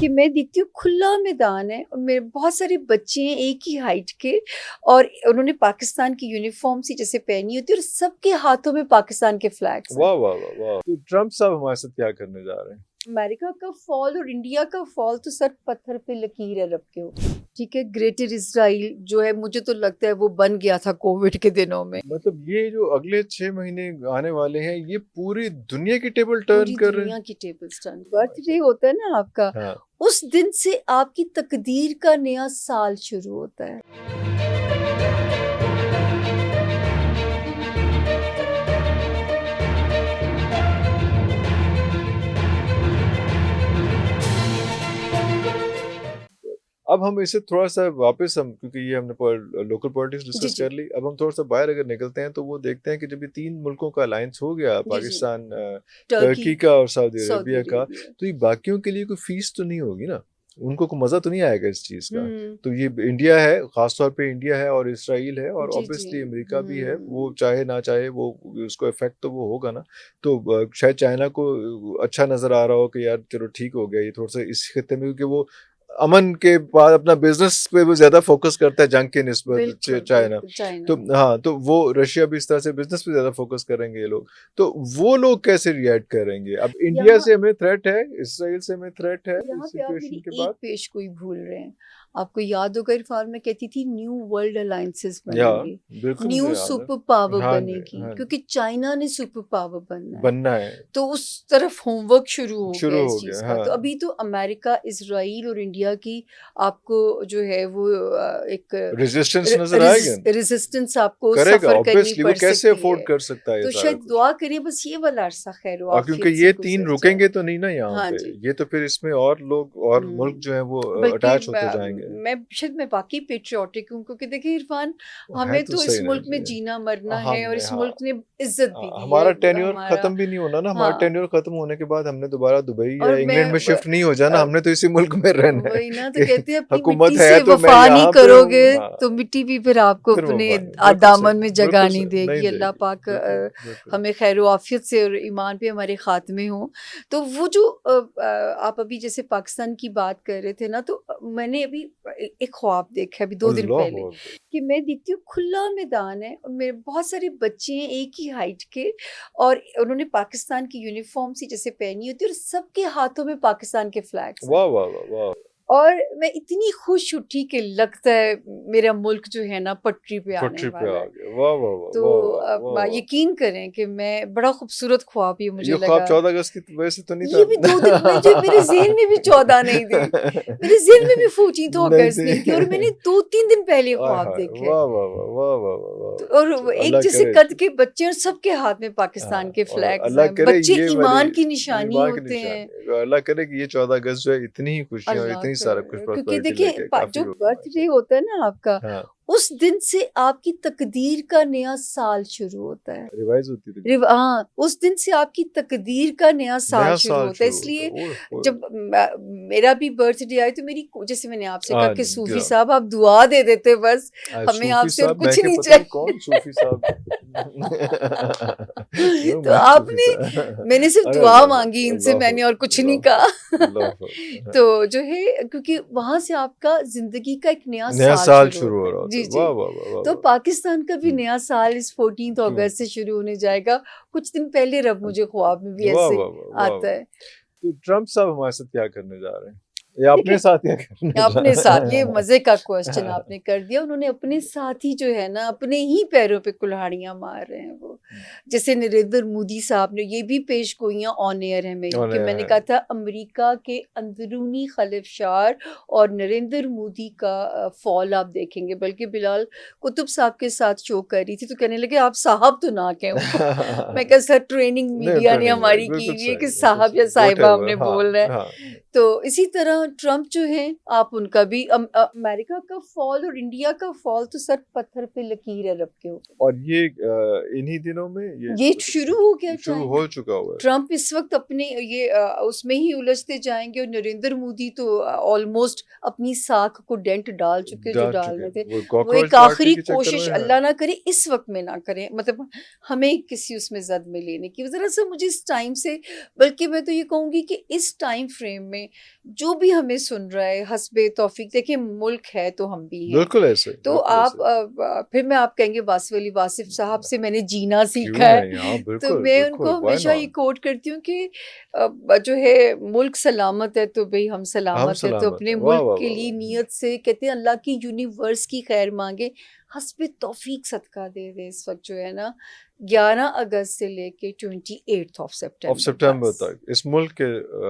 کہ میں دیکھتی ہوں کھلا میدان ہے اور میرے بہت سارے بچے ہیں ایک ہی ہائٹ کے اور انہوں نے پاکستان کی یونیفارم سی جیسے پہنی ہوتی ہے اور سب کے ہاتھوں میں پاکستان کے فلیگس ہیں. واہ واہ واہ واہ. تو ٹرمپ صاحب ہمارے ساتھ کیا کرنے جا رہے ہیں؟ امریکہ کا فال اور انڈیا کا فال تو سر پتھر پہ لکیر ہے رب کے اوپر. ٹھیک ہے, گریٹر اسرائیل جو ہے مجھے تو لگتا ہے وہ بن گیا تھا کووڈ کے دنوں میں. مطلب یہ جو اگلے 6 مہینے آنے والے ہیں یہ پوری دنیا کی ٹیبل ٹرن کر رہے ہیں. دنیا کی ٹیبل ٹرن. برتھ ڈے ہوتا ہے نا آپ کا, اس دن سے آپ کی تقدیر کا نیا سال شروع ہوتا ہے. اب ہم اسے تھوڑا سا واپس کیونکہ یہ ہم نے لوکل پالیٹکس ڈسکس کر لی, اب ہم تھوڑا سا باہر اگر نکلتے ہیں تو وہ دیکھتے ہیں کہ جب یہ 3 ملکوں کا الائنس ہو گیا, پاکستان, ترکی کا اور سعودی عربیہ کا, تو یہ باقیوں کے لیے کوئی فیس تو نہیں ہوگی نا, ان کو کوئی مزہ تو نہیں آئے گا اس چیز کا. تو یہ انڈیا ہے, خاص طور پہ انڈیا ہے اور اسرائیل ہے اور اوبیسلی امریکہ بھی ہے, وہ چاہے نہ چاہے وہ اس کو افیکٹ تو وہ ہوگا نا. تو شاید چائنا کو اچھا نظر آ رہا ہو کہ یار چلو ٹھیک ہو گیا یہ تھوڑا سا اس خطے میں, کیونکہ وہ امن کے بعد اپنا بزنس پہ وہ زیادہ فوکس کرتا ہے جنگ کے نسبت چائنا. تو ہاں, تو وہ رشیا بھی اس طرح سے بزنس پہ زیادہ فوکس کریں گے یہ لوگ. تو وہ لوگ کیسے ریئیکٹ کریں گے؟ اب انڈیا سے ہمیں تھریٹ ہے, اسرائیل سے ہمیں تھریٹ ہے اس سچویشن کے بعد. ایک پیش کوئی بھول رہے ہیں, آپ کو یاد ہوگا عرفان میں کہتی تھی نیو ورلڈ الائنسز بنیں گے, نیو سپر پاور بنے گی, کیونکہ چائنا نے سپر پاور بننا ہے. تو اس طرف ہوم ورک شروع ہو گیا اس چیز کا. تو ابھی تو امریکہ, اسرائیل اور انڈیا کی آپ کو جو ہے وہ ایک ریزسٹنس نظر آئے گا, ریزسٹنس آپ کو سفر کرنی پڑ کیسے افورڈ کر سکتا ہے. تو شاید دعا کریے بس یہ والا عرصہ خیر و عافیت, کیونکہ یہ 3 رکیں گے تو نہیں نا یہاں پہ, یہ تو پھر اس میں اور لوگ اور ملک جو ہیں وہ اٹیچ ہوتے جائیں گے. میں باقی پیٹریوٹک ہوں, کیونکہ دیکھیں عرفان ہمیں تو اس ملک میں جینا مرنا ہے اور اس ملک نے عزت بھی دی ہے. ہمارا ٹینیور ختم بھی نہیں ہونا نا, ہمارا ٹینیور ختم ہونے کے بعد ہم نے دوبارہ دبئی یا انگلینڈ میں شفٹ نہیں ہو جانا, ہم نے تو اسی ملک میں رہنا ہے. وہی نا, تو کہتے ہیں اپنی مٹی سے وفا نہیں کرو گے تو مٹی بھی پھر آپ کو اپنے دامن میں جگہ نہیں دے گی. اللہ پاک ہمیں خیر و عافیت سے اور ایمان پہ ہمارے خاتمے ہوں. تو وہ جو آپ ابھی جیسے پاکستان کی بات کر رہے تھے نا, تو میں نے ابھی ایک خواب دیکھا ابھی 2 دن پہلے, کہ میں دیکھتی ہوں کھلا میدان ہے اور میرے بہت سارے بچے ہیں ایک ہی ہائٹ کے اور انہوں نے پاکستان کی یونیفارم سی جیسے پہنی ہوتی ہے اور سب کے ہاتھوں میں پاکستان کے فلیگس ہیں. واہ واہ واہ واہ. اور میں اتنی خوش اٹھی کہ لگتا ہے میرا ملک جو ہے نا پٹری پہ آنے والا ہے. تو یقین کریں کہ میں بڑا خوبصورت خواب یہ مجھے لگا. یہ خواب 14 اگست کی وجہ سے تو نہیں تھا, یہ بھی 2 دن میرے ذہن میں بھی 14 نہیں تھی, میرے ذہن میں بھی 14 اگست نہیں تھی, اور میں نے 2-3 دن پہلے خواب دیکھے. اور ایک جیسے قد کے بچے اور سب کے ہاتھ میں پاکستان کے فلیگز ہیں. بچے ایمان کی نشانی ہوتے ہیں. اللہ کرے کہ یہ 14 اگست جو ہے اتنی ہی خوشیاں اور اتنی سارا کچھ, کیونکہ دیکھیں جو برتھ ڈے ہوتا ہے نا آپ کا, اس دن سے آپ کی تقدیر کا نیا سال شروع ہوتا ہے. ریوائز ہوتی ہے, ہاں, اس دن سے آپ کی تقدیر کا نیا سال شروع ہوتا ہے. اس لیے جب میرا بھی برتھ ڈے آئے تو میری, جیسے میں نے آپ سے کہا کہ صوفی صاحب آپ دعا دے دیتے, بس ہمیں آپ سے اور کچھ نہیں چاہیے. کون صوفی صاحب؟ تو آپ نے, میں نے صرف دعا مانگی ان سے, میں نے اور کچھ نہیں کہا. تو جو ہے کیونکہ وہاں سے آپ کا زندگی کا ایک نیا سال شروع ہو رہا ہے. جی جی. تو پاکستان کا بھی نیا سال اس 14 اگست سے شروع ہونے جائے گا. کچھ دن پہلے رب مجھے خواب میں بھی ایسے آتا ہے. تو ٹرمپ صاحب ہمارے ساتھ کیا کرنے جا رہے ہیں, یا اپنے ساتھ کیا کرنے جا رہے ہیں؟ اپنے ساتھ, یہ مزے کا کوشچن آپ نے کر دیا. انہوں نے اپنے ساتھ ہی جو ہے نا اپنے ہی پیروں پہ کلہاڑیاں مار رہے ہیں. وہ جیسے نریندر مودی صاحب نے یہ بھی پیش گوئیاں آن ایئر ہیں میری, کہ میں نے کہا تھا امریکہ کے اندرونی خلفشار اور نریندر مودی کا فال آپ دیکھیں گے. بلکہ بلال قطب صاحب کے ساتھ شو کر رہی تھی تو کہنے لگے آپ صاحب تو نہ کہیں. میں کہا سر ٹریننگ میڈیا نے ہماری کی ہوئی ہے کہ صاحب یا صاحبہ ہم نے بول رہے ہیں. تو اسی طرح ٹرمپ جو ہیں آپ ان کا بھی امریکہ کا فال اور انڈیا کا فال تو سر پتھر پہ لکیر ہے رب کے اوپر. اور یہ انہی دنوں میں یہ شروع ہو گیا, شروع ہو چکا ہوا ہے. ٹرمپ اس وقت اپنے یہ اس میں ہی الجھتے جائیں گے, اور نریندر مودی تو آلموسٹ اپنی ساکھ کو ڈینٹ ڈال چکے جو ڈالنے تھے. وہ ایک آخری کوشش اللہ نہ کرے اس وقت میں نہ کرے, مطلب ہمیں کسی اس میں زد میں لینے کی. ذرا سا مجھے اس ٹائم سے, بلکہ میں تو یہ کہوں گی کہ اس ٹائم فریم میں جو بھی ہمیں سن رہا ہے حسب توفیق, دیکھیں ملک ہے تو ہم بھی ہیں, بالکل ایسے. تو آپ پھر میں آپ کہیں گے واصف علی واصف صاحب سے میں نے جینا سیکھا ہے, تو میں ان کو ہمیشہ یہ کوٹ کرتی ہوں کہ جو ہے ملک سلامت ہے تو بھئی ہم سلامت ہے, تو اپنے ملک کے لیے نیت سے کہتے ہیں اللہ کی یونیورس کی خیر مانگے, حسب توفیق صدقہ دے دے. اس وقت جو ہے نا 11 اگست سے لے کے 28 سپٹمبر تک اس ملک کے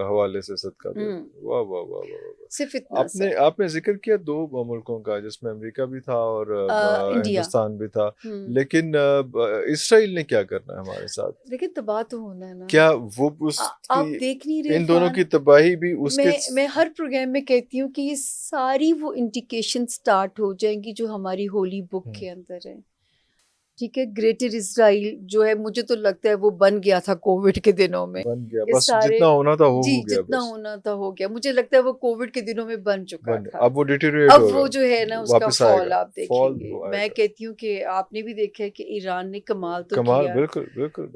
حوالے سے صدقہ دے. واہ واہ واہ واہ. صرف اتنا. آپ نے ذکر کیا 2 ملکوں کا جس میں امریکہ بھی تھا اور ہندوستان بھی تھا, لیکن اسرائیل نے کیا کرنا ہے ہمارے ساتھ؟ لیکن تباہ تو ہونا ہے نا. کیا وہ آپ دیکھ نہیں رہے ان دونوں کی تباہی بھی اس کے, میں ہر پروگرام میں کہتی ہوں کہ یہ ساری وہ انڈیکیشن سٹارٹ ہو جائیں گی جو ہماری ہولی بک کے اندر ہے. ٹھیک ہے, گریٹر اسرائیل جو ہے مجھے تو لگتا ہے وہ بن گیا تھا کووڈ کے دنوں میں, بن گیا بس جتنا ہونا تھا ہو گیا, جتنا ہونا تھا ہو گیا. مجھے لگتا ہے وہ کووڈ کے دنوں میں بن چکا تھا. اب وہ ڈیٹیریٹ اب وہ جو ہے نا اس کا فال آپ دیکھیں گے. میں کہتی ہوں کہ آپ نے بھی دیکھا ہے کہ ایران نے کمال تو کیا, بالکل بالکل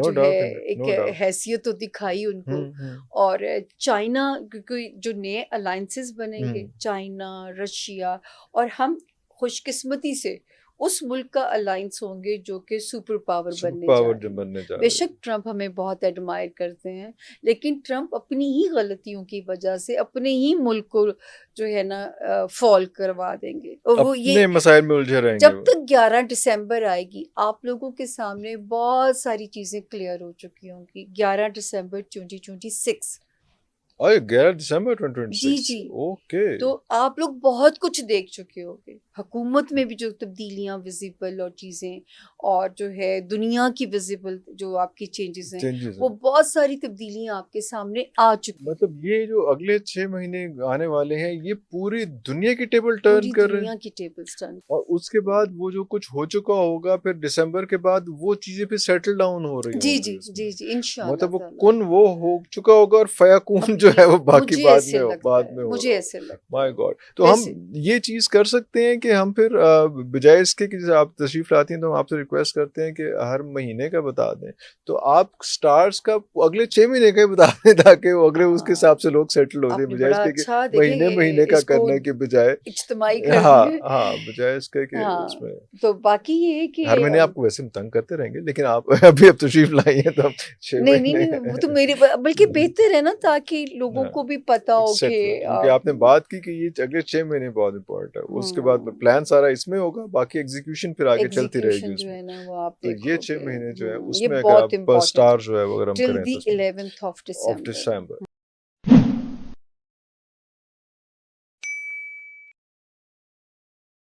جو ہے ایک حیثیت تو دکھائی ان کو. اور چائنا, کیونکہ جو نئے الائنسز بنیں گے چائنا رشیا, اور ہم خوش قسمتی سے اس ملک کا الائنس ہوں گے جو کہ سپر پاور بننے جا رہے ہیں. بے شک ٹرمپ ہمیں بہت ایڈمائر کرتے ہیں, لیکن ٹرمپ اپنی ہی غلطیوں کی وجہ سے اپنے ہی ملک کو جو ہے نا فال کروا دیں گے, اور وہ یہ مسائل میں الجھے رہیں گے. جب تک 11 دسمبر آئے گی آپ لوگوں کے سامنے بہت ساری چیزیں کلیئر ہو چکی ہوں گی. 11 دسمبر 2026. 11 دسمبر 2026. جی اوکے. تو آپ لوگ بہت کچھ دیکھ چکے ہوگے. حکومت میں بھی جو تبدیلیاں ویزیبل اور چیزیں, اور جو ہے دنیا کی ویزیبل جو آپ کی چینجز ہیں, وہ بہت ساری تبدیلیاں آپ کے سامنے آ چکی. مطلب یہ جو اگلے 6 مہینے آنے والے ہیں یہ پوری دنیا کی ٹیبل ٹرن کر رہے ہیں, دنیا کی ٹیبل ٹرن. اور اس کے بعد وہ جو کچھ ہو چکا ہوگا پھر دسمبر کے بعد وہ چیزیں پھر سیٹل ڈاؤن ہو رہی ہیں. جی انشاءاللہ. مطلب وہ کن وہ ہو چکا ہوگا اور فیاکون جو ہے وہ باقی بعد میں مجھے ایسے لگتا ہے. مائی گاڈ. تو ہم یہ چیز کر سکتے ہیں کہ ہم پھر بجائے اس کے کہ جیسے آپ تشریف لاتی ہیں تو ہم آپ سے ریکویسٹ کرتے ہیں کہ ہر مہینے کا بتا دیں, تو آپ سٹارز کا اگلے 6 مہینے کا ہی بتا دیں تاکہ وہ اگلے اس کے حساب سے لوگ سیٹل ہو جائیں, بجائے اس کے کہ مہینے کا کرنے کے بجائے اجتماعی بجائے اس کے کہ اس میں. تو باقی یہ ہے کہ ہر مہینے آپ کو ویسے ہم تنگ کرتے رہیں گے, لیکن آپ ابھی اب تشریف لائی ہیں تو 6 نہیں وہ تو میری بلکہ بہتر ہے نا, تاکہ لوگوں کو بھی پتا ہو کہ آپ نے بات کی کہ یہ اگلے 6 مہینے بہت امپورٹنٹ ہے. اس کے بعد پلان سارا اس میں ہوگا, باقی ایگزیکیوشن پھر آگے چلتی رہے گی. تو یہ 6 مہینے جو ہے اس میں اگر آپ سٹار جو ہے وہ اگر ہم کریں تو 11th of December